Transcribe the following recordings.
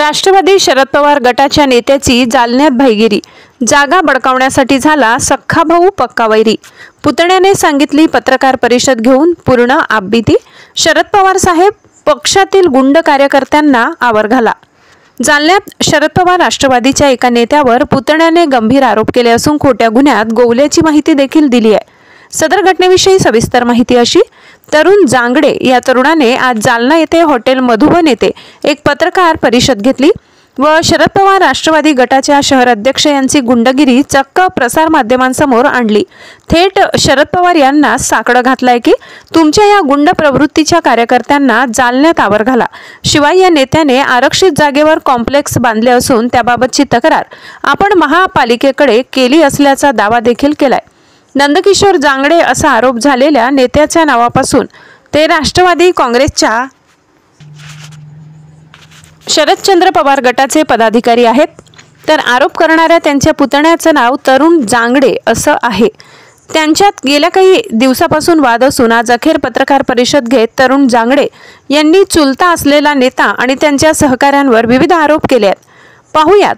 राष्ट्रवादी शरद पवार गटाच्या नेत्याची जालन्यात भाईगिरी। जागा बळकावण्यासाठी झाला सख्खा भाऊ पक्का वैरी। पुतण्याने सांगितली पत्रकार परिषद घेऊन पूर्ण आपबीती। शरद पवार साहेब पक्षातील गुंड कार्यकर्त्यांना आवर घाला। जालन्यात शरद पवार राष्ट्रवादीच्या एका नेत्यावर पुतण्याने गंभीर आरोप केले असून खोट्या गुन्ह्यात गोवल्याची माहिती देखील दिली आहे। सदर घटनेविषयी सविस्तर माहिती अशी। तरुण जांगडे या तरुणाने आज जालना येथे हॉटेल मधुबन येथे एक पत्रकार परिषद घेतली व शरद पवार राष्ट्रवादी गटाच्या शहर अध्यक्ष यांची गुंडगिरी चक्क प्रसार माध्यमांसमोर आणली। थेट शरद पवार यांना साकडं घातलंय की तुमच्या या गुंड प्रवृत्तीच्या कार्यकर्त्यांना जालन्यात आवर घाला। शिवाय या नेत्याने आरक्षित जागेवर कॉम्प्लेक्स बांधले असून त्याबाबतची तक्रार आपण महापालिकेकडे केली असल्याचा दावा देखील केलाय। नंदकिशोर जांगडे असा आरोप झालेल्या नेत्याच्या नावापासून ते राष्ट्रवादी काँग्रेसच्या शरदचंद्र पवार गटाचे पदाधिकारी आहेत, तर आरोप करणाऱ्या त्यांच्या पुतण्याचं नाव तरुण जांगडे असं आहे। त्यांच्यात गेल्या काही दिवसापासून वाद असून आज अखेर पत्रकार परिषद घेत तरुण जांगडे यांनी चुलता असलेला नेता आणि त्यांच्या सहकाऱ्यांवर विविध आरोप केले आहेत। पाहूयात।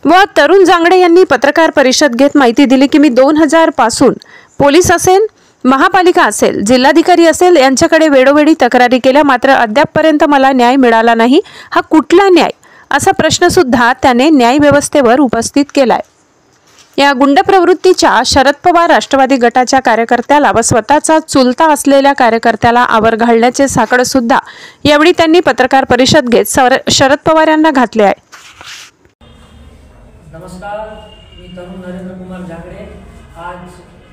व तरुण जांगडे यांनी पत्रकार परिषद घेत माहिती दिली की मी 2000 पासून पोलीस असेल, महापालिका असेल, जिल्हाधिकारी असेल यांच्याकडे वेळोवेळी तक्रारी केल्या, मात्र अद्यापपर्यंत मला न्याय मिळाला नाही। हा कुठला न्याय असा प्रश्न सुद्धा त्याने न्याय व्यवस्थेवर उपस्थित केलाय। या गुंड प्रवृत्तीच्या शरद पवार राष्ट्रवादी गटाच्या कार्यकर्त्याला व स्वतःचा चुलता असलेल्या कार्यकर्त्याला आवर घालण्याचे साकडं सुद्धा यावेळी त्यांनी पत्रकार परिषद घेत शरद पवार यांना घातले आहे। नमस्कार, मैं तरुण नरेंद्र कुमार जांगड़े आज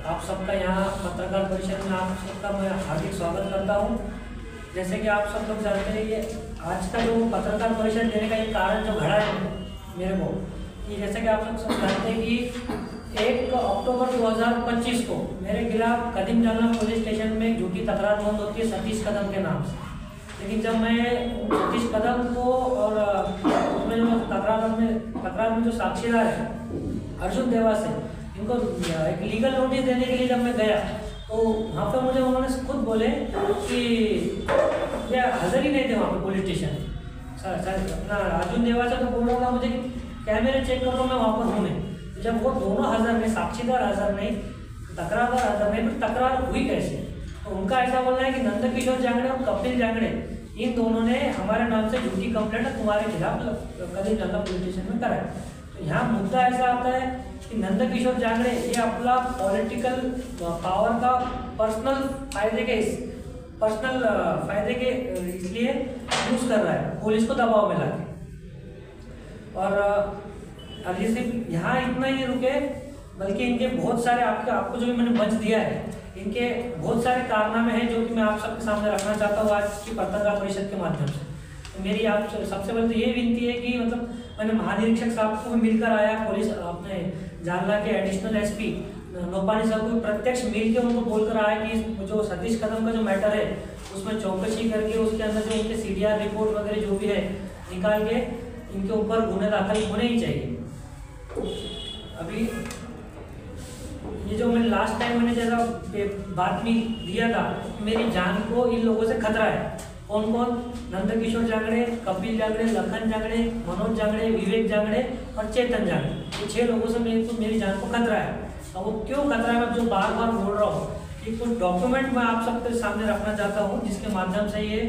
आप सबका यहाँ पत्रकार परिषद में आप सबका मैं हार्दिक स्वागत करता हूँ। जैसे कि आप सब लोग जानते हैं कि आज का जो पत्रकार परिषद देने का एक कारण जो घड़ा है मेरे को कि जैसे कि आप सब जानते हैं कि 1 अक्टूबर 2025 को मेरे खिलाफ कदीम जालना पुलिस स्टेशन में झूठी तकरार नोंद होती है सतीश कदम के नाम से। लेकिन जब मैं सतीश कदम को और उसमें जो तकरार में जो साक्षीदार है अर्जुन देवा से इनको एक लीगल नोटिस देने के लिए जब मैं गया तो वहाँ पर मुझे उन्होंने खुद बोले कि ये हाजिर ही नहीं थे वहाँ पर पुलिस स्टेशन। अपना अर्जुन देवा से तो बोल रहा था मुझे कैमरे चेक कर लो मैं वहाँ पर हूँ नहीं। जब वो दोनों हाजिर नहीं, साक्षीदार हाजिर नहीं, तकरारदार हाजिर नहीं, तो तकरार हुई कैसे? तो उनका ऐसा बोलना है कि नंदकिशोर जांगड़े और कपिल जांगड़े इन दोनों ने हमारे नाम से झूठी कंप्लेंट तुम्हारे खिलाफ कदीम जालना पुलिस स्टेशन में करा है। तो यहाँ मुद्दा ऐसा आता है कि नंदकिशोर जांगड़े ये अपना पॉलिटिकल पावर का पर्सनल फायदे के इसलिए यूज कर रहा है पुलिस को दबाव में लाके। और अब ये सिर्फ यहाँ इतना ही रुके, बल्कि इनके बहुत सारे आपको जो भी मैंने मंच दिया है इनके बहुत सारे कारनामे हैं जो कि मैं आप सबके सामने रखना चाहता हूँ आज की पत्रकार परिषद के माध्यम से। तो मेरी आप सबसे पहले तो ये विनती है कि मतलब मैंने महानिरीक्षक साहब को भी मिलकर आया, पुलिस अपने जालना के एडिशनल एसपी नोपानी साहब को प्रत्यक्ष मिल के उनको बोलकर आया कि जो सतीश कदम का जो मैटर है उसमें चौकसी करके उसके अंदर जो उनके CDR रिपोर्ट वगैरह जो भी है निकाल के इनके ऊपर गुने दाखिल होने ही चाहिए। अभी ये जो मैंने लास्ट टाइम मैंने जैसा बातमी दिया था मेरी जान को इन लोगों से खतरा है। कौन कौन? नंदकिशोर जांगड़े, कपिल जांगड़े, लखन जांगड़े, मनोज जांगड़े, विवेक जांगड़े और चेतन जांगड़े, ये 6 लोगों से मेरी जान को खतरा है। अब वो क्यों खतरा है मैं जो बार बार बोल रहा हूँ कि कुछ डॉक्यूमेंट मैं आप सबके सामने रखना चाहता हूँ जिसके माध्यम से ये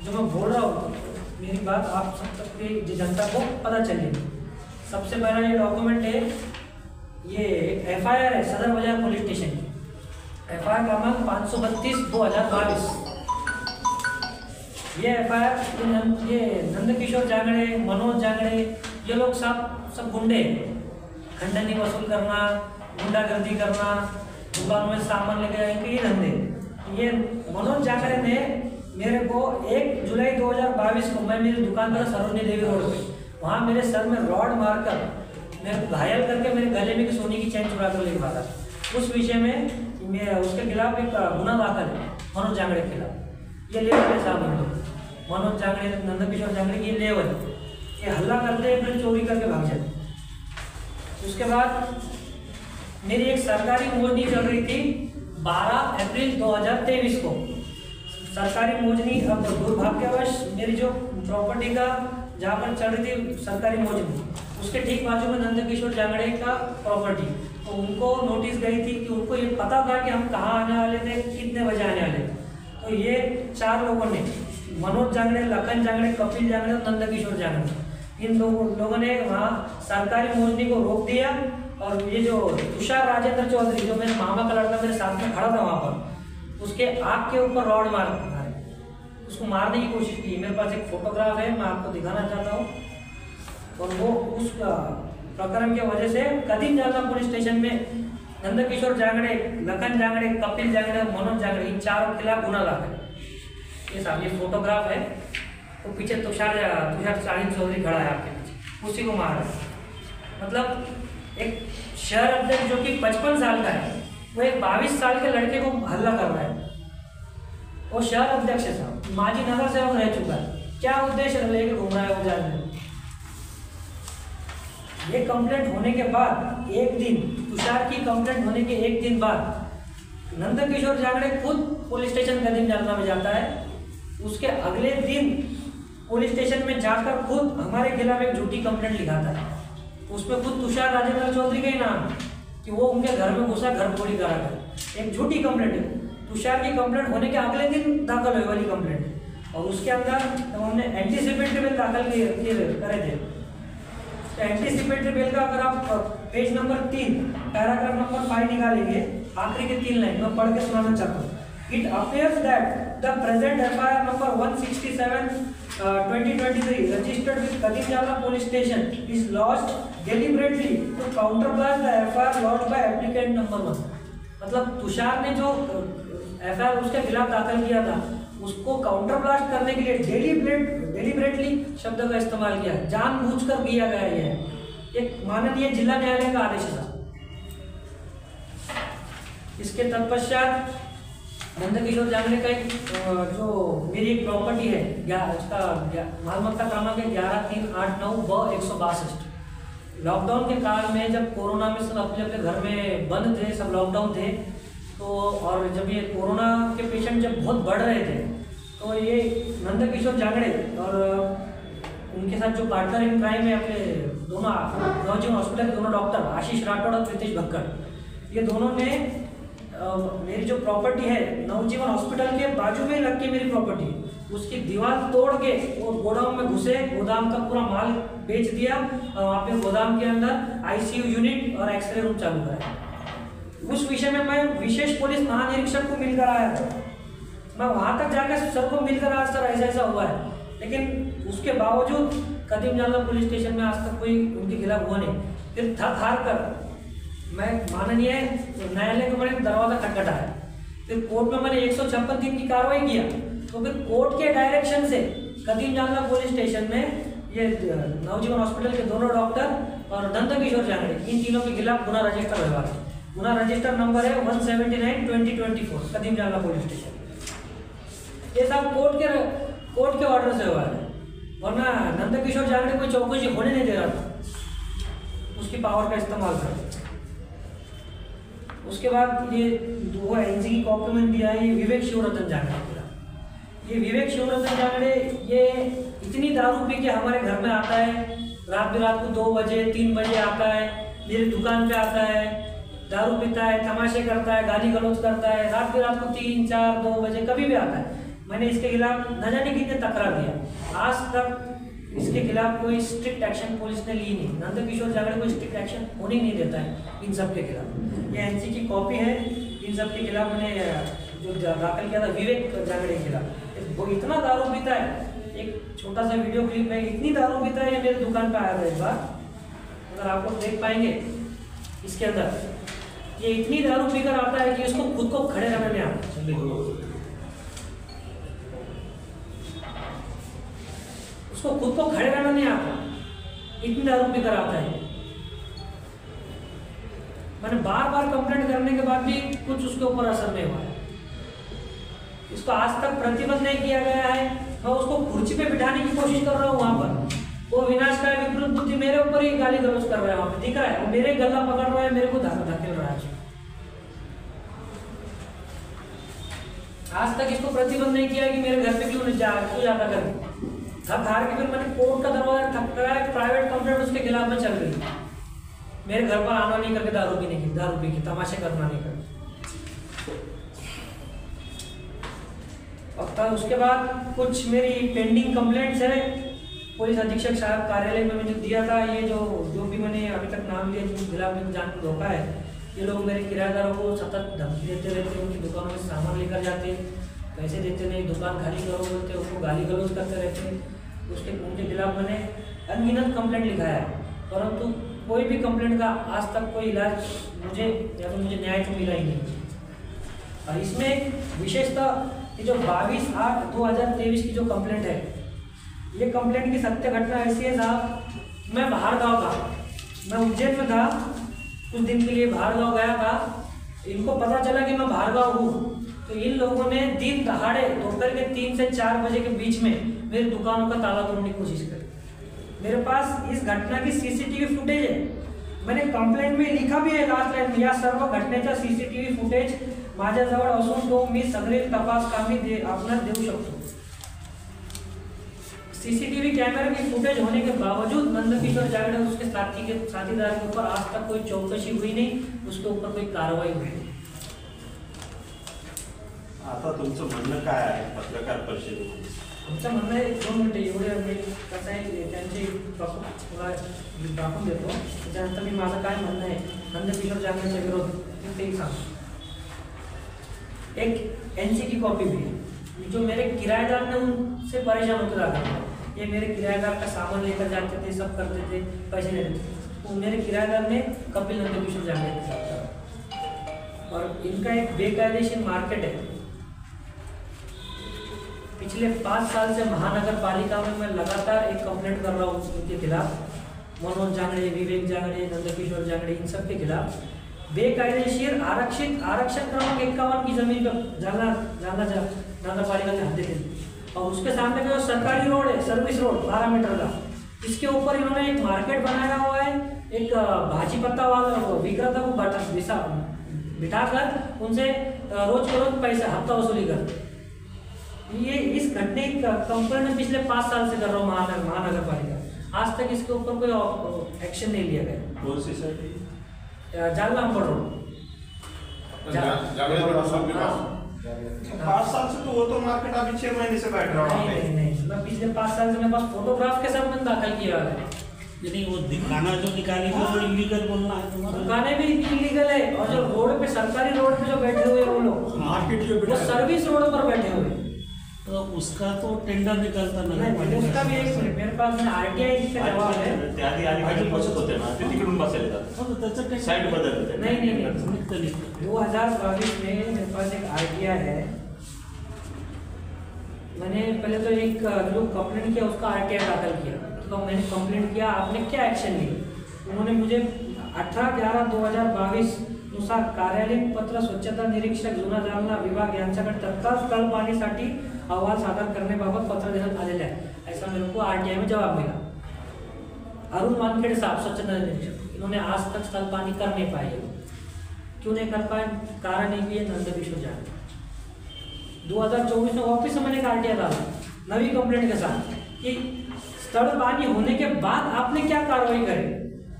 जो मैं बोल रहा हूँ मेरी बात आप सबकी जनता को पता चलेगी। सबसे पहला ये डॉक्यूमेंट है, ये FIR है सदर बाजार पुलिस स्टेशन की, FIR क्रमांक 532/2022। ये FIR ये नंदकिशोर जांगड़े, मनोज जांगड़े ये लोग सब गुंडे, खंडनी वसूल करना, गुंडागर्दी करना, दुकानों में सामान लेके आएंगे ये धंधे। ये मनोज जांगड़े ने मेरे को 1 जुलाई 2022 को मैं मेरी दुकान पर सरोजनी देवी रोड पे वहाँ मेरे सर में रॉड मारकर मेरे घायल करके मेरे गले में की सोने की चैन चुरा कर ले गया था। उस विषय में मैं उसके खिलाफ एक गुना दाखिल है मनोज जांगड़े के खिलाफ। ये लेवल है साहब मनोज जांगड़े, नंदकिशोर जांगड़े की लेवल, ये हल्ला करते हैं फिर चोरी करके भाग जाते। उसके बाद मेरी एक सरकारी मोजनी चल रही थी 12 अप्रैल 2023 को। सरकारी मोजनी अब दुर्भाग्यवश मेरी जो प्रॉपर्टी का जहाँ पर चल रही थी सरकारी मौजूद, उसके ठीक बाजू में नंदकिशोर जांगड़े का प्रॉपर्टी। तो उनको नोटिस गई थी कि उनको ये पता था कि हम कहाँ आने वाले थे, कितने बजे आने वाले थे। तो ये 4 लोगों ने, मनोज जांगड़े, लखन जांगड़े, कपिल जांगड़े और नंदकिशोर जांगड़े, इन लोगों ने वहाँ सरकारी मौजनी को रोक दिया। और ये जो तुषार राजेंद्र चौधरी, जो मेरे मामा का लड़का मेरे साथ में खड़ा था वहाँ पर, उसके आँख के ऊपर रॉड मार उसको मारने की कोशिश की। मेरे पास एक फोटोग्राफ है, मैं आपको दिखाना चाहता हूँ। और वो उस प्रकरण की वजह से कदीम जालना पुलिस स्टेशन में नंदकिशोर जांगड़े, लखन जांगड़े, कपिल जांगड़े और मनोज जांगड़े, इन 4 के खिलाफ गुना दाखिल है। ये साहब ये फोटोग्राफ है, तो पीछे तुषार राजेंद्र चौधरी खड़ा है आपके पीछे, उसी को मार रहा है। मतलब एक शहर अध्यक्ष जो कि 55 साल का है, वो एक 22 साल के लड़के को हल्ला कर रहा है। वो शहर अध्यक्ष है साहब, माजी नगर सेवक रह चुका है, क्या उद्देश्य लेके घूम रहा है वो जाने। ये कंप्लेंट होने के बाद एक दिन, तुषार की कंप्लेंट होने के एक दिन बाद नंदकिशोर जांगड़े खुद पुलिस स्टेशन कदीम जालना में जाता है। उसके अगले दिन पुलिस स्टेशन में जाकर खुद हमारे खिलाफ एक झूठी कंप्लेंट लिखाता है। उसमें खुद तुषार राजेंद्र चौधरी का ही नाम कि वो उनके घर में घुसा, घर तोड़ी करा कर, एक झूठी कंप्लेंट है। तुषार की कंप्लेंट होने के अगले दिन दाखिल हुई वाली कंप्लेंट, और उसके अंदर तो हमने एंटीसिपेटरी बेल दाखिल करे थे। तो एंटीसिपेटरी बेल का अगर आप पेज नंबर 3 पैराग्राफ नंबर 5 निकालेंगे, आखिरी के 3 लाइन मैं पढ़ के सुनाना चाहता हूँ। It appears that the present FIR number 167/2023 registered with Kadim Jalna Police Station is lodged deliberately to counterblast the FIR lodged by applicant number 1। मतलब तुषार ने जो FIR उसके खिलाफ दाखिल किया था, उसको काउंटर ब्लास्ट करने के लिए डेलिबरेटली शब्द का इस्तेमाल किया, जानबूझकर किया गया है। एक माननीय जिला न्यायालय का आदेश था। इसके तत्पश्चात नंदकिशोर जांगड़े का एक जो मेरी एक प्रॉपर्टी है, उसका मालमत्ता क्रमांक है 113892/162। लॉकडाउन के काल में जब कोरोना में सब अपने अपने घर में बंद थे, सब लॉकडाउन थे, तो और जब ये कोरोना के पेशेंट जब बहुत बढ़ रहे थे, तो ये नंदकिशोर जांगड़े और उनके साथ जो पार्टनर इन क्राइम है अपने दोनों नवजीवन हॉस्पिटल के दोनों डॉक्टर आशीष राठौड़ और प्रीतेश भक्कड़, ये दोनों ने मेरी जो प्रॉपर्टी है नवजीवन हॉस्पिटल के बाजू में लग के मेरी प्रॉपर्टी, उसकी दीवार तोड़ के वो गोदाम में घुसे, गोदाम का पूरा माल बेच दिया। वहाँ पे गोदाम के अंदर ICU यूनिट और एक्सरे रूम चालू है। उस विषय में मैं विशेष पुलिस महानिरीक्षक को मिलकर आया था। मैं वहाँ तक जाकर सर को मिलकर आया, सर ऐसा ऐसा हुआ है, लेकिन उसके बावजूद कदीम जालना पुलिस स्टेशन में आज तक कोई उनके खिलाफ हुआ नहीं। फिर थक हार कर मैं माननीय न्यायालय के बड़े दरवाजा खटखटाया। फिर कोर्ट में मैंने 156 दिन की कार्रवाई किया। तो फिर कोर्ट के डायरेक्शन से कदीम जालना पुलिस स्टेशन में ये नवजीवन हॉस्पिटल के दोनों डॉक्टर और नंदकिशोर जांगड़े, इन तीनों के खिलाफ गुना रजिस्टर हुआ है। गुना रजिस्टर नंबर है 179/2024 कदीम जालना पुलिस स्टेशन। ये सब कोर्ट के ऑर्डर से हुआ है, वरना नंदकिशोर जांगड़े कोई चौकसी होने नहीं दे रहा था, उसकी पावर का इस्तेमाल कर। उसके बाद ये वो NC की कॉपी में दिया है, ये विवेक शिवरतन जांगड़े। ये विवेक शिवरतन जांगड़े ये इतनी दारू पी के हमारे घर में आता है, रात को 2 बजे 3 बजे आता है, मेरी दुकान पे आता है, दारू पीता है, तमाशे करता है, गाली गलौज करता है, रात को 3, 4, 2 बजे कभी भी आता है। मैंने इसके खिलाफ न जाने कितने तकरार दिया, आज तक इसके खिलाफ कोई स्ट्रिक्ट एक्शन पुलिस ने ली नहीं। नंदकिशोर जांगड़े कोई स्ट्रिक्ट एक्शन होने ही नहीं देता है इन सब के खिलाफ। ये NC की कॉपी है, इन सब के खिलाफ मैंने जो दाखिल किया था विवेक जांगड़े के खिलाफ। वो इतना दारू पीता है, एक छोटा सा वीडियो क्लिप है, इतनी दारू पीता है, ये मेरे दुकान पे आया था एक बार, अगर आप लोग देख पाएंगे इसके अंदर, ये इतनी दारू पीकर आता है कि इसको खुद को खड़े रहने में आता, उसको खुद को खड़े रहना नहीं आता, इतनी दारू पीकर आता है। मैंने बार कंप्लेंट करने के बाद भी कुछ उसके ऊपर असर नहीं हुआ है। इसको आज तक प्रतिबंध नहीं किया गया है। मैं उसको कुर्सी पे बिठाने की कोशिश कर रहा हूँ, वहां पर वो विनाशकारी विकृत बुद्धि मेरे ऊपर ही गाली गलौज कर रहा है, वहां पे दिख रहा है, वो मेरे गला पकड़ रहा है, मेरे को धकेल रहा है। आज तक इसको प्रतिबंध नहीं किया कि मेरे घर पे क्यों जाता कर। थक हार के फिर मैंने कोर्ट का दरवाजा ठकराया, प्राइवेट कंप्लेंट उसके खिलाफ में चल रही। मेरे घर पर आना नहीं करके दारू पी के तमाशे करना नहीं करके। और तब उसके बाद कुछ मेरी पेंडिंग कंप्लेंट्स है पुलिस अधीक्षक साहब कार्यालय में मैंने दिया था। ये जो भी मैंने अभी तक नाम लिया जिनके खिलाफ में जान को धोखा है, ये लोग मेरे किराएदारों को सतत धमकी देते रहते, उनकी दुकानों में सामान लेकर जाते, पैसे देते नहीं, दुकान खाली करो बोलते, उनको गाली गलौज करते रहते। उनके खिलाफ मैंने अनगिनत कंप्लेंट लिखा है, परंतु कोई भी कंप्लेंट का आज तक कोई इलाज मुझे न्याय तो मिला ही नहीं। और इसमें विशेषतः ये जो 22/8/2023 की जो कंप्लेंट है, ये कंप्लेंट की सत्य घटना ऐसी है साहब, मैं बाहर गाँव था, मैं उज्जैन में था, कुछ दिन के लिए बाहर गाँव गया था। इनको पता चला कि मैं बाहर गाँव हूँ, तो इन लोगों ने दिन दहाड़े दोपहर के 3 से 4 बजे के बीच में मेरी दुकानों का ताला तोड़ने की कोशिश करी। मेरे पास इस घटना की सीसीटीवी फुटेज है, मैंने कंप्लेंट में लिखा भी है लास्ट लाइन, या सर्व घटनेचा सीसीटीवी फुटेज माझ्याजवळ असून तो मी सगळे तपास कामी आपणास देऊ शकतो। सीसीटीवी कैमरे की फुटेज होने के बावजूद नंदकिशोर जागड़े उसके साथीदार के ऊपर आज तक कोई चौकसी हुई नहीं, उसके ऊपर कोई कार्रवाई हुई नहीं। आता तुमचं म्हणणं काय आहे पत्रकार परिषदेमध्ये? आमचं म्हणणं आहे 2 मिनिटं एवढे कसं आहे त्यांचे तुला दाखवून देतो, त्याच्यानंतर मी माझं काय म्हणणं आहे नंदकिशोर जागड़ेच्या विरोधात तेही सांगतो। एक एनसी की कॉपी भी है, जो मेरे किराएदार ने उनसे परेशान होकर रखा था। ये मेरे किराएदार का सामान लेकर जाते थे, सब करते थे, पैसे देते थे। तो मेरे किराएदार ने कपिल नंदकिशोर जागड़े के साथ करा। और इनका एक बेकायदेशीर मार्केट है। पिछले 5 साल से महानगर पालिका में मैं लगातार एक कंप्लेंट कर रहा हूँ उनके खिलाफ, मनोज जागड़े, विवेक जागड़े, नंदकिशोर जागड़े, इन सब के खिलाफ बेकायदेशीर आरक्षण क्रमांक 51 की जमीन पर नगर पालिका के हद थे। और उसके सामने का जो सरकारी रोड है, सर्विस रोड 12 मीटर का, इसके ऊपर इन्होंने एक मार्केट बनाया हुआ है। एक भाजी पत्ता वाला विक्रेता को बिठाकर उनसे रोज के रोज पैसा हफ्ता वसूली कर। ये इस घटने का कंप्लेंट पिछले 5 साल से कर रहा हूँ महानगर पालिका, आज तक इसके ऊपर कोई एक्शन नहीं लिया गया। कौन सी सर? जालना रोड। 5 साल से तो वो तो मार्केट अभी 6 महीने से बैठ रहा है। नहीं, मैं पिछले 5 साल से मेरे पास फोटोग्राफ के साथ मैंने दाखिल किया है। नहीं, वो दिखाना जो निकाली वो इलीगल बोलना है तुम्हारा। दुकानें भी इलीगल है, और जो रोड पे सरकारी रोड पे जो बैठे हुए वो लोग मार्केट वो सर्विस रोड पर बैठे हुए, तो उसका तो टेंडर निकलता नहीं। उसका भी एक मेरे पास में आरटीआई का जवाब है। त्याआधी आधी बसत होते ना, ते तिकडून बसायला जातात, साइड बदलते। नहीं 2022 में मेरे पास एक आरटीआई है। मैंने पहले तो एक जो कंप्लेंट किया उसका आरटीआई दाखिल किया, तो मैंने कंप्लेंट किया, आपने क्या एक्शन लिया? उन्होंने मुझे 18/11/2022 नुसार कार्यालयीन पत्र स्वच्छता निरीक्षक जुना जालना विभाग यांच्याकडे तत्काळ स्थळ पाणीसाठी अहवाल सादर करण्याबाबत पत्र देण्यात आलेले आहे, ऐसा मेरे को आरटीआई में जवाब मिला। अरुण वानखेड़े साहब स्वच्छता निरीक्षक, इन्होंने आज तक स्थल पानी कर नहीं पाए। क्यों नहीं कर पाए? कारण एक भी है नंदकिशोर जागड़े। 2024 में वापस से मैंने एक आरटीआई डाला नवी कंप्लेंट के साथ कि स्थल पानी होने के बाद आपने क्या कार्रवाई करी।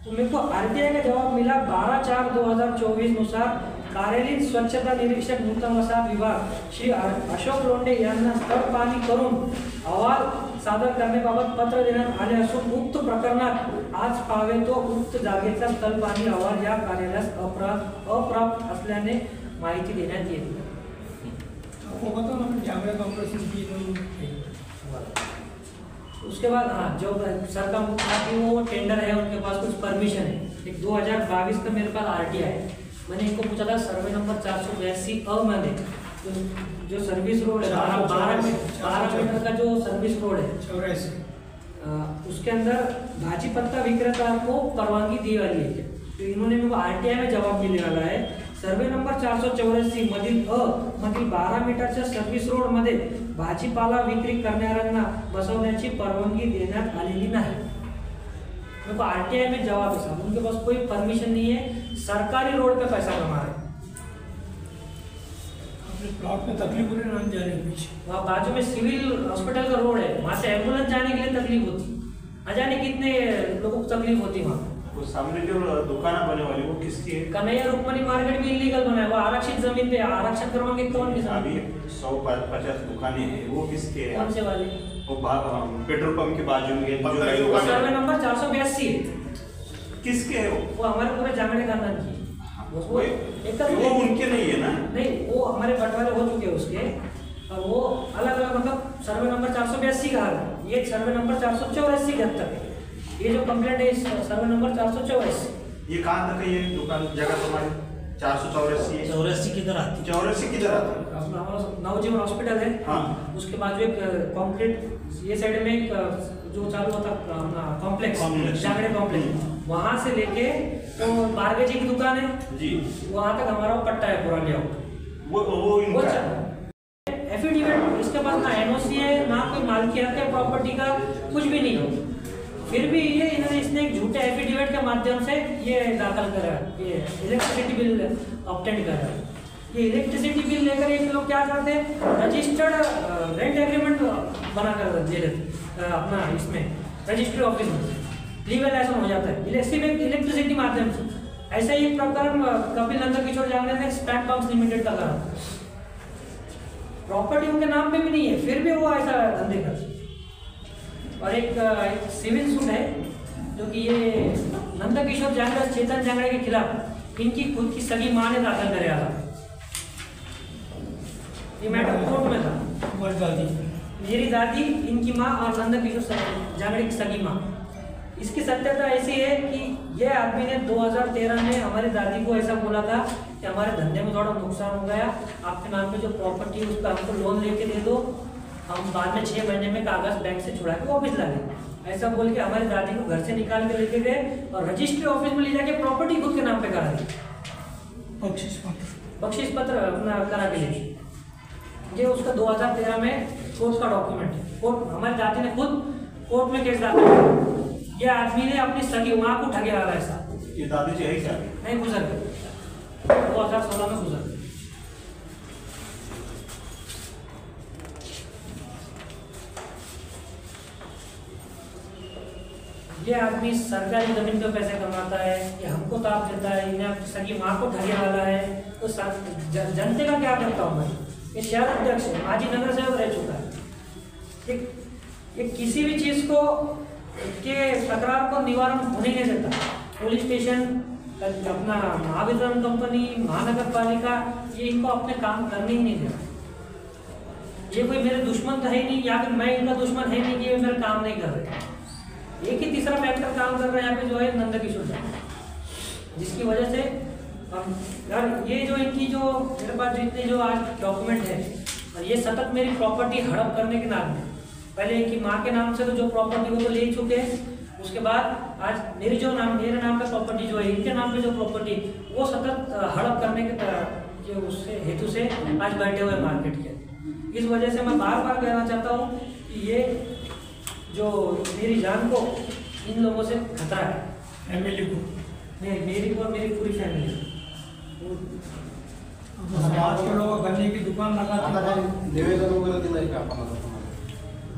तो मेरे को आरटीआई का जवाब मिला 12/4/2024 नुसार कार्यालयीन स्वच्छता निरीक्षक नूतन वसाहत विभाग श्री अशोक लोंढे यांना स्थळ पाणी करून अहवाल सादर करण्याबाबत पत्र देण्यात आले असून उक्त प्रकरणात आज पावे तो उक्त जागेचा स्थळ पाणी अहवाल या कार्यालयास अप्राप्त असल्याने माहिती देण्यात येईल। उसके बाद हाँ, जो सर का कि वो टेंडर है, उनके पास कुछ परमिशन है। एक 2022 का मेरे पास आरटीआई है। मैंने इनको पूछा था सर्वे नंबर 482 अ में जो सर्विस रोड है 12 मीटर का जो सर्विस रोड है 84, उसके अंदर भाजी पत्ता विक्रेता को परवानगी दी वाली है। तो इन्होंने मेरे को आरटीआई में जवाब मिलने वाला है। सर्वे नंबर 484 मधील 12 मीटरच्या सर्व्हिस रोड मध्ये भाजीपाला विक्री करणाऱ्यांना बसवण्याची परवानगी देण्यात आलेली नाही। मेरे को आरटीआई में जवाब है साहब, उनके पास कोई परमिशन नहीं है, सरकारी रोड पे पैसा कमा रहे। प्लॉट में तकलीफ हो रही है जाने के पीछे। वहाँ बाजू में सिविल हॉस्पिटल का रोड है, वहाँ से एम्बुलेंस जाने के लिए तकलीफ होती, न जाने कितने लोगों को तकलीफ होती वहाँ। वो सामने जो दुकान बने वाली वो किसकी है? कन्हैया रुक्मणी मार्केट भी इलीगल बना है, वो आरक्षित जमीन पे आरक्षण करवाएंगे कौन की अभी जमीन? 150 दुकानें हैं, वो किसके है? कौन से वाले? वो पेट्रोल पंप के बाजू में जो नई वो दुकान सर्वे है, नंबर 482 है, किसके है वो? वो हमारे पूरे जांगड़े खानदान की। वो वो उनके नहीं है ना? नहीं, वो हमारे बंटवारे हो चुके हैं उसके, और वो अलग अलग मतलब सर्वे नंबर 482 का है, ये सर्वे नंबर 484 के हद तक है। ये जो कंप्लेंट है इस सर्वे नंबर 484। ये कहाँ तक है ये दुकान जगह तुम्हारी? 484 84 किधर आती है? 84 किधर आता है? हमारा नवजीवन हॉस्पिटल है, हाँ। उसके बाजू एक कंक्रीट ये साइड में एक जो चालू होता कॉम्प्लेक्स जांगड़े कॉम्प्लेक्स, वहाँ से लेके तो बारगे जी की दुकान है जी, वहाँ तक हमारा पट्टा है पूरा लेआउट। वो इनका एफिडेविट इसके पास ना एनओसी है ना कोई मालकियत है प्रॉपर्टी का, कुछ भी नहीं हो, फिर भी ये इन्होंने इसने एक झूठे एफिडेविट के माध्यम से ये दाखिल करा, ये इलेक्ट्रिसिटी बिल ऑब्टेन करा। ये इलेक्ट्रिसिटी बिल लेकर एक लोग क्या करते हैं, रजिस्टर्ड रेंट एग्रीमेंट बना कर दे देते अपना इसमें रजिस्ट्री ऑफिस में, लीगल लाइसेंस हो जाता है इलेक्ट्रिसिटी माध्यम से। ऐसा ही एक प्रकरण कपिल नंदकिशोर जांगड़े ने स्पैक पंप्स लिमिटेड का करा, प्रॉपर्टी उनके नाम पे भी नहीं है, फिर भी वो ऐसा धंधे करते। और एक सिविल सूट है जो कि ये नंदकिशोर जांगड़े चेतन जांगड़े के खिलाफ इनकी खुद की सगी माँ ने दाखिल कराया था, ये मैटर कोर्ट में था। मेरी दादी, इनकी माँ और नंदकिशोर जांगड़े की सगी माँ। इसकी सत्यता ऐसी है कि यह आदमी ने 2013 में हमारी दादी को ऐसा बोला था कि हमारे धंधे में थोड़ा नुकसान हो गया, आपके नाम पे जो प्रॉपर्टी है उस पर हमको लोन लेके दे दो, हम बाद में 6 महीने में कागज बैंक से छुड़ा के वापस ला दें। ऐसा बोल के हमारी दादी को घर से निकाल के लेके गए और रजिस्ट्री ऑफिस में ले जाके प्रॉपर्टी खुद के नाम पे करा दी, बख्शिश पत्र अपना करा के ले। ये उसका 2013 में कोर्ट का डॉक्यूमेंट है। कोर्ट हमारी दादी ने खुद कोर्ट में केस दाखिल किया, ये आदमी ने अपनी सगी माँ को ठगे वाला ऐसा। ये दादी जी है क्या? नहीं, गुजर गए 2016 में गुजर गए। ये आदमी सरकारी जमीन पे पैसे कमाता है, ये हमको ताप देता है, इन्हें अपनी सगी माँ को ठगे वाला है, तो जनते का क्या करता हूँ मैं? ये शहर अध्यक्ष है, माजी नगर सेवक रह चुका है, ये किसी भी चीज़ को के तकरार को निवारण होने नहीं देता। पुलिस स्टेशन, अपना महावितरण कंपनी, महानगर पालिका, ये इनको अपने काम करने ही नहीं देता। ये कोई मेरे दुश्मन तो है नहीं, या फिर मैं इनका दुश्मन है नहीं कि ये मेरा काम नहीं कर रहे। एक ही तीसरा फैक्टर काम कर रहा है यहाँ पे जो है नंदकिशोर जांगड़े, जिसकी वजह से यार ये जो इनकी जो मेरे पास जो इतने जो आज डॉक्यूमेंट है, और ये सतत मेरी प्रॉपर्टी हड़प करने के नाम में, पहले इनकी माँ के नाम से तो जो प्रॉपर्टी वो तो ले चुके हैं, उसके बाद आज मेरे नाम पे प्रॉपर्टी जो है, इनके नाम पे जो प्रॉपर्टी वो सतत हड़प करने के जो उससे हेतु से आज बैठे हुए मार्केट के। इस वजह से मैं बार बार कहना चाहता हूँ कि ये जो मेरी जान को इन लोगों से खतरा है, फैमिली को नहीं, मेरी को और मेरी पूरी फैमिली। समाज के लोग गन्ने की दुकान लगाते निवेदन वगैरह दिला है का?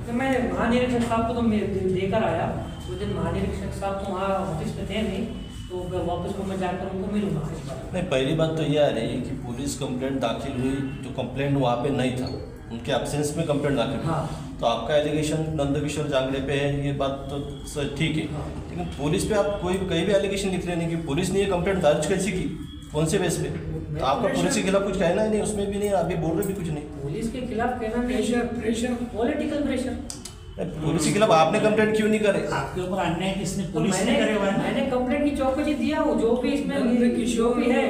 तो मैं महानिरीक्षक साहब को तो देकर आया, उस दिन महानिरीक्षक साहब तो वहाँ ऑफिस में थे नहीं, तो वापस मैं जाकर उनको मिलूंगा। नहीं, पहली बात तो ये आ रही है कि पुलिस कंप्लेंट दाखिल हुई, जो कंप्लेंट वहाँ पे नहीं था, उनके एब्सेंस में कंप्लेंट दाखिल हुई। हाँ। तो आपका एलिगेशन नंदकिशोर जांगड़े पे है, ये बात तो सर ठीक है। हाँ। लेकिन पुलिस पे आप कोई कहीं भी एलिगेशन लिख रहे नहीं कि पुलिस ने ये कंप्लेंट दर्ज कैसी की, कौन से बेस पे? तो आपका पुलिस के खिलाफ कुछ कहना ही नहीं, उसमें भी नहीं, अभी बोल रहे भी कुछ नहीं। पुलिस के खिलाफ कहना प्रेशर पॉलिटिकल प्रेशर। पुलिस के खिलाफ आपने कंप्लेंट क्यों नहीं करे? आपके ऊपर अन्याय किसने? तो पुलिस ने करे हुआ है। मैंने कंप्लेंट की चौकसी दिया हूँ, जो भी इसमें जो भी है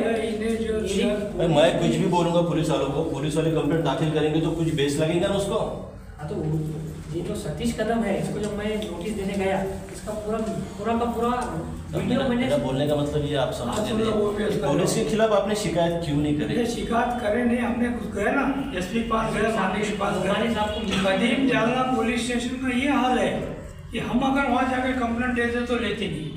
मैं कुछ भी बोलूंगा पुलिस वालों को, पुलिस वाले कंप्लेंट दाखिल करेंगे तो कुछ बेस लगेगा ना उसको। हाँ, तो ये जो सतीश कदम है, इसको जब मैं नोटिस देने गया, इसका पूरा वीडियो मैंने मेरा बोलने का मतलब ये आप समझ रहे, पुलिस के खिलाफ आपने शिकायत क्यों नहीं करी? शिकायत करे नहीं, हमने कुछ गए ना, एसपी के पास गए, माननीय के पास गए। कदीम जालना पुलिस स्टेशन का ये हाल है कि हम अगर वहाँ जाकर कंप्लेंट देते तो लेते नहीं,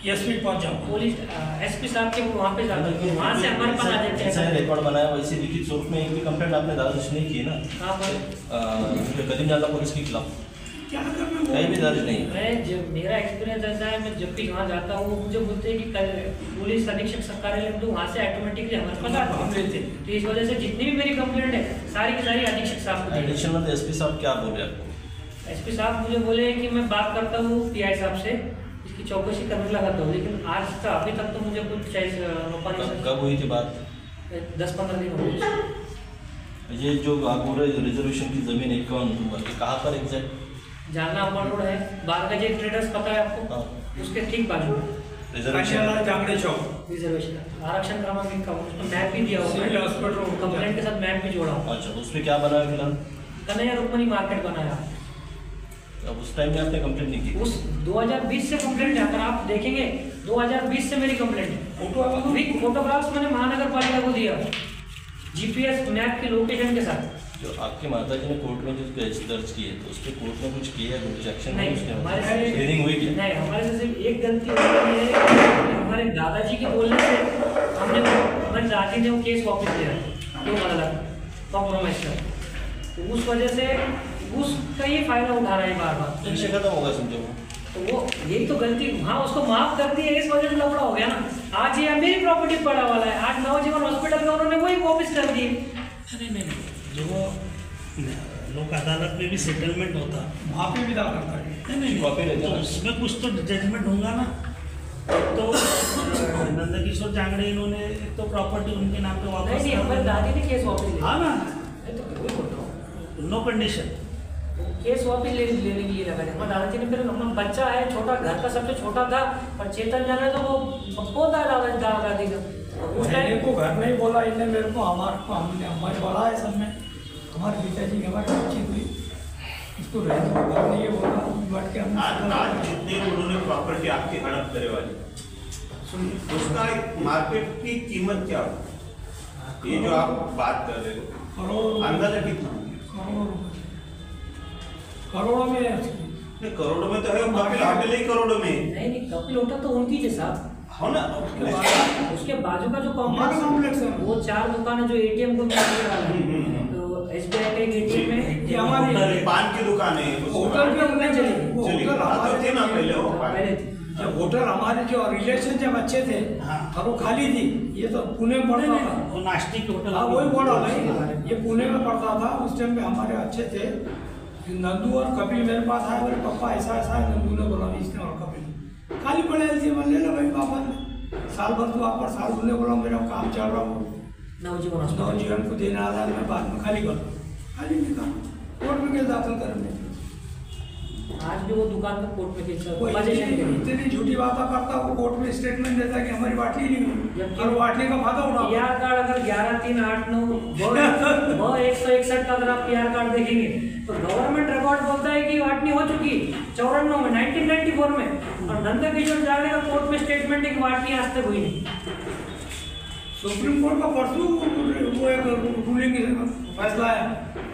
एसपी पहुंच जाऊँ। पुलिस एसपी साहब के वहाँ पे जाते हैं, वहाँ से हमारे पास आ जाते जैसा हैं। रिकॉर्ड बनाया वैसे लिखित स्वरूप में एक भी कंप्लेंट आपने दर्ज नहीं की है ना? कहाँ पर कदीम जाला पुलिस के खिलाफ क्या करना कहीं भी दर्ज नहीं है। मैं जब मेरा एक्सपीरियंस ऐसा है, मैं जब भी वहाँ जाता हूँ मुझे बोलते हैं कि पुलिस अधीक्षक कार्यालय में, तो वहाँ से ऑटोमेटिकली हमारे पास आते हम हैं। लेते हैं। तो इस वजह से जितनी भी मेरी कंप्लेंट है सारी की सारी अधीक्षक साहब को दी। एडिशनल एसपी साहब क्या बोल रहे हैं आपको? एसपी साहब मुझे बोले कि मैं बात करता हूँ पीआई साहब से, इसकी चौकसी करने लगाता हूँ, लेकिन आज तक अभी तक तो मुझे कुछ कब हुई थी बात? 10-15 दिन हो गए। ये जो आप बोल रहे रिजर्वेशन की जमीन 51 नंबर की कहाँ पर एग्जैक्ट? जालना अमर रोड है, बारगजे ट्रेडर्स पता है आपको? हाँ। उसके ठीक बाजू में रिजर्वेशन जांगड़े चौक रिजर्वेशन आरक्षण क्रमांक 51, उसमें मैप भी दिया हुआ सिविल है, हॉस्पिटल कंप्लेंट के साथ मैप भी जोड़ा हुआ। अच्छा, उस पर क्या बना है फिलहाल? कन्हैया रुक्मणी मार्केट बनाया। अब उस टाइम में आपने कंप्लेंट नहीं की? उस 2020 से कंप्लेंट है, अगर आप देखेंगे 2020 से मेरी कंप्लेंट है। विद फोटोग्राफ्स मैंने महानगर पालिका को दिया, जीपीएस मैप की लोकेशन के साथ। जो आपकी माता जी ने कोर्ट में जो केस दर्ज किए तो उस पर कोर्ट ने कुछ किया, कुछ एक्शन नहीं, उसके हमारे बाद से हियरिंग हुई क्या? नहीं, हमारे से सिर्फ एक गलती हुई है कि हमारे दादाजी के बोलने से हमारे दादी ने वो केस वापस लिया, तो मतलब कॉम्प्रोमाइज कर, तो उस वजह से उसका ये फायदा उठा रहा है बार बार। इनसे खत्म होगा समझो वो। तो वो यही तो गलती, हाँ उसको माफ कर दी है, इस वजह से लफड़ा हो गया ना। आज ये मेरी प्रॉपर्टी पड़ा वाला है, आज नवजीवन हॉस्पिटल का उन्होंने वही वापस कर दी। अरे नहीं, जो लोक अदालत में भी सेटलमेंट होता वहाँ पे भी दाखिल करते नहीं, कॉपी रहती है तो ना? उसमें कुछ तो जजमेंट होगा ना। तो नंदकिशोर जांगड़े इन्होंने एक तो प्रॉपर्टी उनके नाम पे वापस नहीं, हमारी दादी ने केस वापस लिया। हाँ ना, मैं तो वही बोल रहा हूँ, नो कंडीशन। केस वापस लेने के लिए लगा। हमारे दादाजी ने, फिर हम बच्चा है छोटा, घर का सबसे छोटा था, और चेतन जाना है तो वो पोता दादी का उस मैंने टाइम। को घर नहीं बोला इनने मेरे को, हमने हमारे बड़ा है सब में, हमारे पिताजी की हमारी बातचीत हुई, इसको रहने को घर नहीं है बोला, बैठ के आज जितने उन्होंने प्रॉपर्टी आपकी हड़प करे वाली, उसका मार्केट की कीमत क्या हो? ये जो आप बात कर रहे हो, करोड़ों अंदाजा कितना? करोड़ों में है। नहीं, करोड़ों में तो है, कपिल होटल ही करोड़ों में। नहीं, कपिल होटल तो उनकी जैसा, हो ना, उसके बाजू का जो हमारा कॉम्प्लेक्स है वो 4 दुकानें जो एटीएम को मिलने वाला है, तो एसबीआई के एक एटीएम में ये हमारी पान की दुकान है, होटल में उन्हें चली, वो चली, होटल हाँ, तो थे ना पहले वो। पहले थी। जब होटल हमारे जो रिलेशन जब अच्छे थे, हाँ। और वो खाली थी, ये तो पुणे में पड़ता था। वो नाश्ते के होटल। हाँ वही बोला भाई, ये पुणे में पड़ता था, उस टाइम में हमारे अच्छे थे। नंदू और कपिल मेरे पास आए, मेरे पापा ऐसा ऐसा है, नंदू ने बोला इसने और कपिल खाली पड़े थी, मैं ले लो भाई पापा ने, साल भर तो आप साल ने बोला मेरा काम चल रहा हूँ, नवजीवन को देना आ मैं बाद में खाली कर खाली नहीं कहा, कोर्ट में केस दाखिल करने। आज भी वो दुकान का कोर्ट में केस वो पोजीशन के लिए इतनी झूठी बातें करता, वो कोर्ट में स्टेटमेंट देता कि हमारी बाटली नहीं हुई, और बाटली का फायदा उठा। पीआर कार्ड अगर 11-3-8-9 वो 161 का अगर आप पीआर कार्ड देखेंगे तो गवर्नमेंट रिकॉर्ड बोलता है कि वाटनी हो चुकी 54 में 1994 में, और नंदकिशोर जाने का कोर्ट में स्टेटमेंट है कि वाटनी आज तक हुई नहीं। सुप्रीम कोर्ट का परसों वो एक रूलिंग फैसला है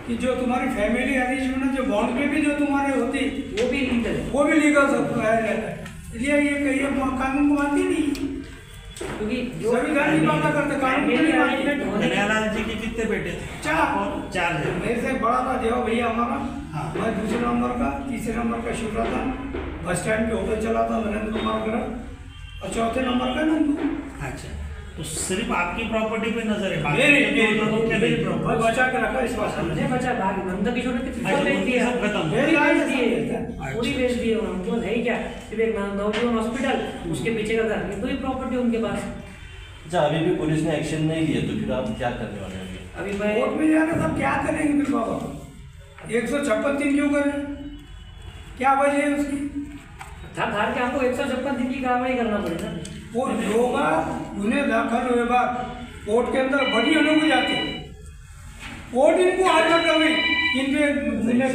कि जो तुम्हारी फैमिली अरेंजमेंट जो बॉन्ड पे भी जो तुम्हारे होती वो भी लीगल है, वो भी लीगल सब है, इसलिए ये कानून को मानती नहीं, क्योंकि जो सभी घर की बातें करते, कानून को नहीं मानते। दयालाल जी के कितने बेटे थे? 4 थे। मेरे से बड़ा था देवा भैया हमारा, हाँ। मैं दूसरे नंबर का, तीसरे नंबर का शिवरतन, बस स्टैंड पे होटल चला था नरेंद्र कुमार ग्रह, और चौथे नंबर का नंदू। अच्छा, तो सिर्फ आपकी प्रॉपर्टी पे नजर है? मेरी प्रॉपर्टी बचा के रखा इस बात मुझे बचा भाग नंदकिशोर ने कितनी अच्छा, बेच दिया, सब खत्म। पूरी बेच दिए, अच्छा। पूरी बेच दिए उन्होंने, केवल है ही क्या, सिर्फ एक नवजीवन हॉस्पिटल, उसके पीछे का घर, ये तो ही प्रॉपर्टी उनके पास। अच्छा, अभी भी पुलिस ने एक्शन नहीं लिया तो फिर आप क्या करने वाले हैं? अभी मैं कोर्ट में जाना सब क्या करेंगे फिर बाबा, 156 दिन क्यों करें, क्या वजह है उसकी? थक हार के आपको 156 दिन की कार्रवाई करना पड़ेगा। वो लोग उन्हें दाखिल हुए बाद कोर्ट के अंदर बड़ी लोग जाते, कोर्ट इनको हाजिर कर गई, इनसे पहले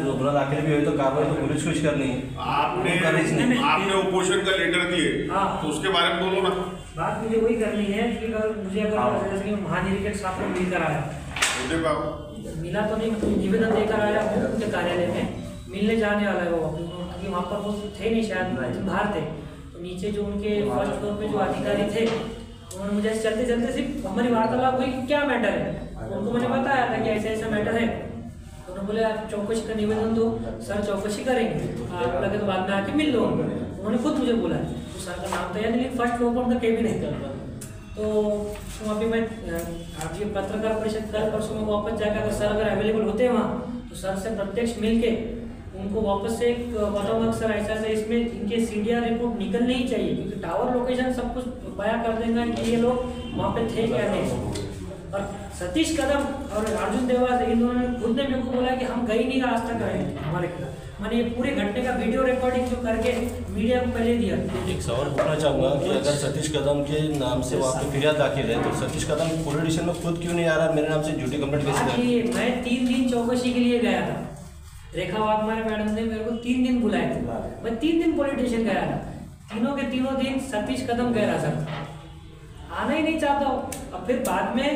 गुना दाखिल भी हुए तो कार्रवाई तो पुलिस कुछ करनी है। आपने ओपोजिशन का लेटर दिए, हाँ। तो उसके बारे में बोलो ना। बात मुझे वही करनी है कि अगर जैसे कि महानिरीक्षक साहब को मिलकर आया, छोटे बाबू मिला तो नहीं, निवेदन देकर आया हूँ उनके कार्यालय में, मिलने जाने वाला है वो, क्योंकि वहाँ पर वो थे नहीं, शायद बाहर थे। तो नीचे जो उनके फर्स्ट फ्लोर पे जो अधिकारी थे उन्होंने मुझे चलते चलते सिर्फ हमारी वार्तालाप हुई कि क्या मैटर है। उनको मैंने बताया था कि ऐसा ऐसा मैटर है। तो उन्होंने बोले आप चौकसी का निवेदन दो। सर चौकसी करेंगे, आप लगे तो बाद में आके मिल लो। उन्होंने खुद मुझे बोला, तो सर का नाम तो याद नहीं, फर्स्ट फ्लोर पर उनका केबिन है। तो वहाँ पे मैं आप ये पत्रकार परिषद कल परसों में वापस जाकर अगर सर अगर अवेलेबल होते हैं वहाँ, तो सर से प्रत्यक्ष मिल के उनको वापस से एक बताऊंगा सर ऐसा ऐसा इसमें इनके CDR रिपोर्ट निकलनी ही चाहिए, क्योंकि टावर लोकेशन सब कुछ बयां कर देंगे कि ये लोग वहाँ पे थे क्या नहीं। और सतीश कदम और अर्जुन देवास इन दोनों ने खुद ने मेरे को बोला कि हम गए नहीं आज तक आए हमारे खिलाफ। मैंने ये पूरे घटने का वीडियो रिकॉर्डिंग जो करके मीडिया को पहले दिया। एक सवाल पूछना चाहूँगा कि अगर सतीश कदम के नाम से वहाँ पे फिरियाद दाखिल है, तो सतीश कदम पुलिस स्टेशन में खुद क्यों नहीं आ रहा, मेरे नाम से ड्यूटी कंप्लेंट कैसे है? मैं 3 दिन चौकसी के लिए गया था। रेखा वाघमारे मैडम ने मेरे को 3 दिन बुलाए थे। मैं 3 दिन पुलिस स्टेशन गया था। तीनों के तीनों दिन सतीश कदम कह रहा सर आना ही नहीं चाहता हूँ। अब फिर बाद में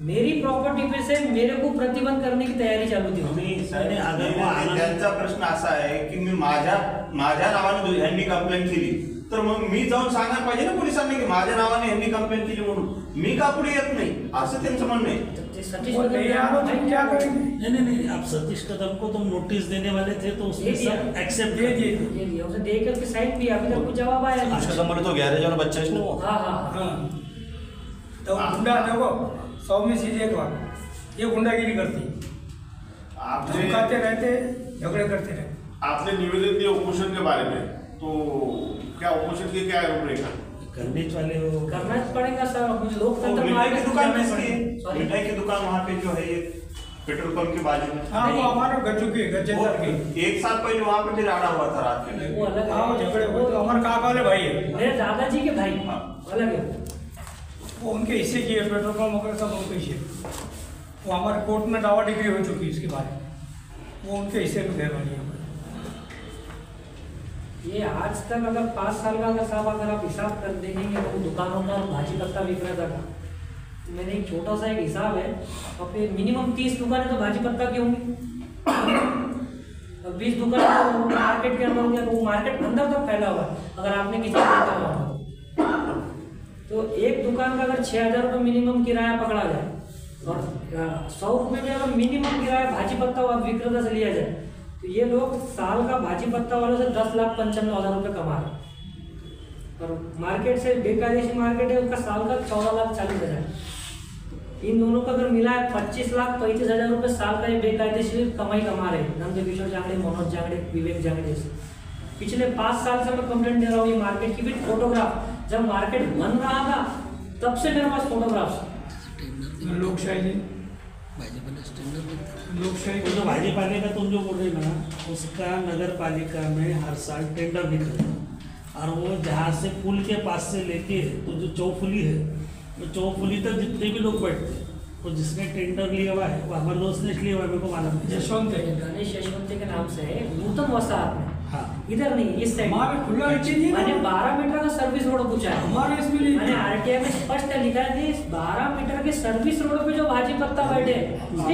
मेरी प्रॉपर्टी पे से मेरे को प्रतिबंध करने की तयारी चालू थी। त्यांचा प्रश्न असा आहे की मी माझ्या नावाने यांनी कंप्लेंट केली, तर मग मी जाऊन सांगायला पाहिजे ना पोलिसांनी की माझ्या नावाने यांनी कंप्लेंट केली म्हणून, मी का पुढे येत नाही, असं त्यांचं म्हणणं आहे। सतीश वो ले आओ, तुम क्या करेंगे? नहीं, आप सतीश कदम को तुम नोटिस देने वाले थे तो उसने सब एक्सेप्ट ये दिया, उसे दे करके साइन भी अभी तक कुछ जवाब आया नहीं। सतीश कदम बोले तो गैरेज वाला बच्चा है ना वो। हाँ। तो गुंडा देखो 100 में से 1 बात, ये गुंडागिरी करती, आपने धमकाते रहते, झगड़े करते रहते। आपने निवेदन दिया उपोषण के बारे में, तो क्या उपोषण की क्या रूपरेखा? करने वाले हो करना पड़ेगा सर, मुझे लोकतंत्र मिठाई की दुकान में किसकी? मिठाई की दुकान वहाँ पे जो है ये पेट्रोल पंप के बाजू में। हाँ वो हमारे गज्जू के वो 1 साल पहले वहाँ पे भी राड़ा हुआ था रात के। वो अलग हाँ है, झगड़े हुए, तो हमारे काका वाले भाई है, मेरे दादाजी के भाई अलग है। वो उनके हिस्से की है, पेट्रोल पंप वगैरह सब उनके हिस्से। वो हमारे कोर्ट में दावा डिग्री हो चुकी है इसके बारे में, वो उनके हिस्से में गए वाली है। ये आज तक अगर 5 साल का अगर साहब अगर आप हिसाब कर देखेंगे तो दुकानों का भाजी पत्ता विक्रेता का मैंने एक छोटा सा एक हिसाब है, और फिर मिनिमम 30 दुकानें तो भाजी पत्ता की होंगी, 20 दुकानें तो मार्केट के अंदर होंगे। वो मार्केट अंदर तक फैला हुआ है। अगर आपने किसी तो एक दुकान का अगर 6,000 रुपये मिनिमम किराया पकड़ा जाए और 100 रुपये में अगर मिनिमम किराया भाजी पत्ता विक्रेता से लिया जाए, तो ये लोग साल का भाजी पत्ता वालों से 10,95,000 रुपये कमा रहे हैं। और मार्केट से बेकायदेशी मार्केट है उसका साल का 14,40,000। इन दोनों का अगर मिला है 25,35,000 रुपये साल का ये बेकायदेशी कमाई कमा रहे हैं नंदकिशोर जांगड़े, मनोज जांगड़े, विवेक जांगड़े से। पिछले 5 साल से मैं कंप्लेंट दे रहा हूँ ये मार्केट की। भी फोटोग्राफ जब मार्केट बन रहा था तब से मेरे पास फोटोग्राफ्स। लोकशाही वो जो भाजीपाले का तुम जो बोल रहे हो ना, उसका नगर पालिका में हर साल टेंडर निकलता है। और वो जहाँ से पुल के पास से लेके तो जो चौफुली है, वो चौफुली तक जितने भी लोग बैठते हैं, तो जिसने टेंडर लिया हुआ है वो हमारे दोस्त ने लिया हुआ है, मेरे को मालूम नहीं। यशवंत है, गणेश यशवंत के नाम से है, नूतन वसाहत में। हाँ, इधर नहीं, इस साइड हमारे खुला नीचे मैंने 12 मीटर का सर्विस रोड पूछा है। हमारे इसमें नहीं। मैंने RTI में स्पष्ट लिखा है कि 12 मीटर के सर्विस रोड पे जो भाजी पत्ता बैठे हाँ।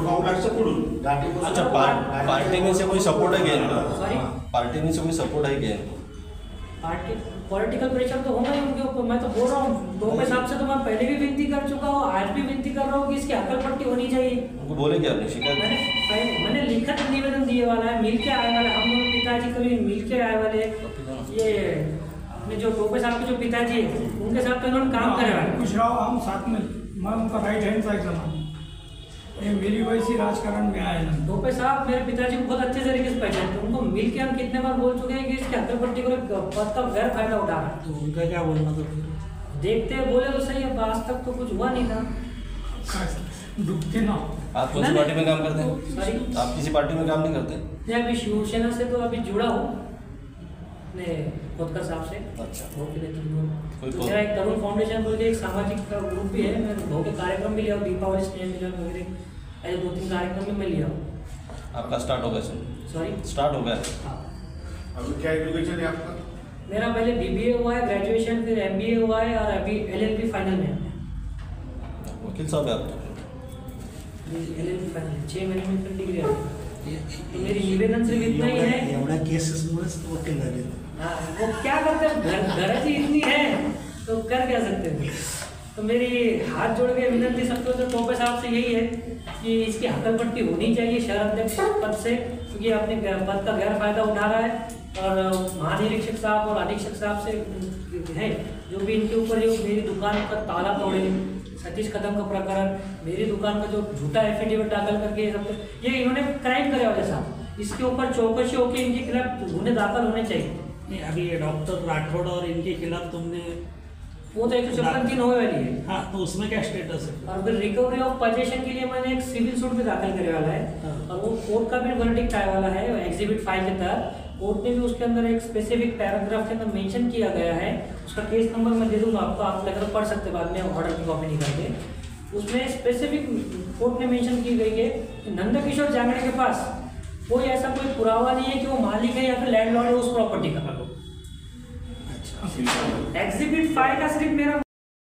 कॉम्प्लेक्स पुढून अच्छा पार्टी में से कोई सपोर्ट है क्या इनका? सॉरी, पार्टी में से कोई सपोर्ट है क्या इनको? पार्टी पॉलिटिकल प्रेशर तो होगा ही उनके ऊपर। मैं तो बोल रहा हूँ टोपे साहब से तो मैं पहले भी विनती कर चुका हूँ, आज भी विनती कर रहा हूँ कि इसकी अकल पट्टी होनी चाहिए। उनको बोले क्या आपने शिकायत? मैंने लिखित निवेदन दिए वाला है, मिल के आए वाले हम दोनों पिताजी कभी मिल के आए वाले। ये अपने जो टोपे साहब के जो पिताजी है उनके साथ तो इन्होंने काम करे वाले। कुछ रहा हम साथ में, मैं उनका राइट हैंड साइड लगा, ये मेरी वैसी राजकारण में आए ना। टोपे साहब मेरे पिताजी को बहुत अच्छे तरीके से पहचानते हैं। उनको मिल के हम कितने बार बोल चुके हैं कि इसके अकल पट्टी को पद का गैर फायदा उठा रहा है। तो उनका क्या बोलना था? देखते बोले तो सही है, आज तक तो कुछ हुआ नहीं था। डूबते ना। आप कौन सी पार्टी में काम करते हैं? सॉरी, आप किसी पार्टी में काम नहीं करते? मैं अभी शिवसेना से तो अभी जुड़ा हूँ अपने खोदकर साहब से। अच्छा, भोग के नेतृत्व में। कोई तो मेरा एक तरुण फाउंडेशन बोल के एक सामाजिक ग्रुप भी है। मैं भोग के कार्यक्रम भी लिया हूँ, दीपावली स्नेह मिलन वगैरह ऐसे 2-3 कार्यक्रम में मैं लिया हूँ। आपका स्टार्ट हो गया सर? सॉरी, स्टार्ट हो गया। हाँ। अभी क्या एजुकेशन है आपका? मेरा पहले BBA हुआ है, ग्रेजुएशन, फिर MBA हुआ है और अभी LLB फाइनल में है। वकील साहब है आप? LLB फाइनल 6 महीने में फिर डिग्री है। तो मेरी निवेदन सिर्फ इतना ही है। एवढ्या केसेसमुळेच वकील झाले। हाँ, वो क्या करते हैं, गरज ही इतनी है तो कर क्या सकते हैं। तो मेरी हाथ जोड़ के विनती सबको तो टोपे साहब से यही है कि इसकी हकलपट्टी होनी चाहिए शहर अध्यक्ष पद से, क्योंकि अपने पद का गैर फायदा उठा रहा है। और महानिरीक्षक साहब और अधीक्षक साहब से है जो भी इनके ऊपर जो मेरी दुकान का ताला तोड़े, सतीश कदम का प्रकरण, मेरी दुकान का जो झूठा एफिडेविट दाखिल करके सब ये इन्होंने क्राइम करे वाले साहब, इसके ऊपर चौकसी होकर इनके खिलाफ गुने दाखिल होने चाहिए। नहीं, अभी ये डॉक्टर राठौड़ और इनके खिलाफ तुमने वो तो 156 होने वाली है। हाँ, तो उसमें क्या स्टेटस है? और फिर रिकवरी ऑफ पोजेशन के लिए मैंने एक सिविल सूट भी दाखिल करे वाला है। हाँ। और वो कोर्ट का भी वर्डिक्ट आने वाला है एग्जिबिट 5 के तहत। कोर्ट ने भी उसके अंदर एक स्पेसिफिक पैराग्राफ के अंदर मेंशन किया गया है, उसका केस नंबर मैं दे दूंगा आपको, आप लेकर पढ़ सकते बाद में ऑर्डर की कॉपी निकाल के। उसमें स्पेसिफिक कोर्ट ने मेंशन की गई है कि नंदकिशोर जांगड़े के पास कोई ऐसा कोई पुरावा नहीं है कि वो मालिक है या फिर लैंडलॉर्ड है उस प्रॉपर्टी का। एग्जिबिट 5 का सिर्फ मेरा